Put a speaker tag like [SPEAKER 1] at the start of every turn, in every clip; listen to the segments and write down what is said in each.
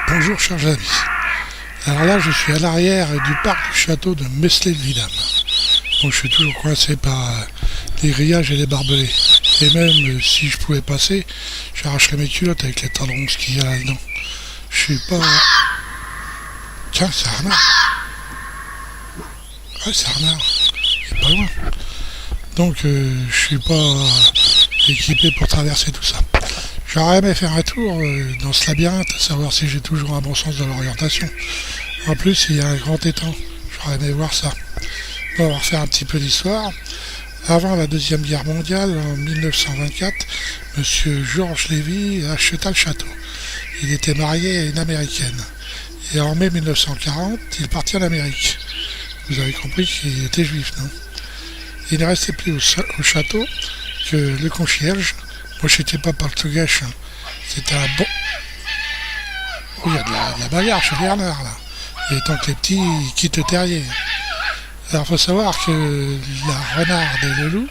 [SPEAKER 1] Bonjour chers amis. Alors là je suis à l'arrière du parc du château de Meslay-le-Vidame. Donc je suis toujours coincé par les grillages et les barbelés. Et même si je pouvais passer, j'arracherais mes culottes avec les talons qu'il y a là-dedans. Je suis pas... Tiens, c'est un renard. Ouais, c'est un renard. Il est pas loin. Donc je suis pas équipé pour traverser tout ça. J'aurais aimé faire un tour dans ce labyrinthe, savoir si j'ai toujours un bon sens de l'orientation. En plus, il y a un grand étang. J'aurais aimé voir ça. Bon, on va refaire un petit peu d'histoire. Avant la Deuxième Guerre mondiale, en 1924, M. Georges Lévy acheta le château. Il était marié à une Américaine. Et en mai 1940, il partit en Amérique. Vous avez compris qu'il était juif, non? Il ne restait plus au château que le concierge. Moi, je n'étais pas portugais, hein. C'était un bon... Oh, il y a de la bagarre chez Bernard, là. Et tant que les petits ils quittent le terrier. Alors, il faut savoir que la renarde et le loup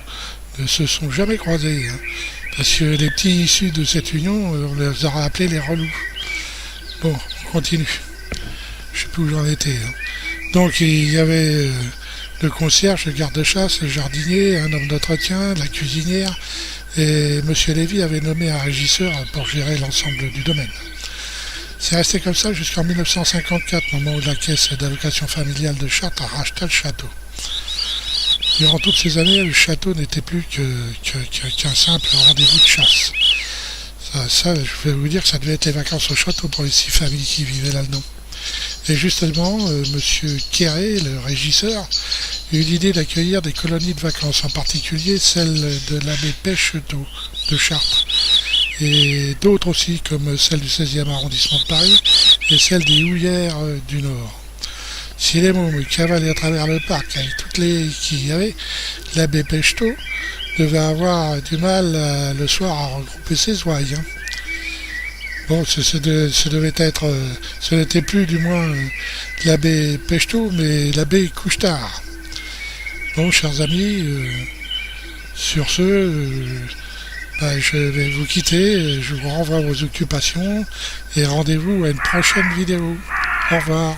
[SPEAKER 1] ne se sont jamais croisés, hein, parce que les petits issus de cette union, on les aura appelés les relous. Bon, on continue. Je ne sais plus où j'en étais. Hein. Donc, il y avait le concierge, le garde-chasse, le jardinier, un homme d'entretien, la cuisinière, et M. Lévy avait nommé un régisseur pour gérer l'ensemble du domaine. C'est resté comme ça jusqu'en 1954, moment où la caisse d'allocation familiale de Chartres racheta le château. Durant toutes ces années, le château n'était plus qu'un simple rendez-vous de chasse. Ça, je vais vous dire que ça devait être les vacances au château pour les 6 familles qui vivaient là-dedans. Et justement, M. Quéré, le régisseur, eut l'idée d'accueillir des colonies de vacances, en particulier celle de l'abbé Pêchetot de Chartres, et d'autres aussi, comme celle du 16e arrondissement de Paris et celle des Houillères du Nord. Si les mômes cavalaient à travers le parc avec toutes les qu'il y avait, l'abbé Pêchetot devait avoir du mal le soir à regrouper ses ouailles. Hein. Bon, ce devait être, ce n'était plus du moins l'abbé Pêchetot, mais l'abbé Couchetard. Bon, chers amis, sur ce, je vais vous quitter, je vous renvoie à vos occupations et rendez-vous à une prochaine vidéo. Au revoir.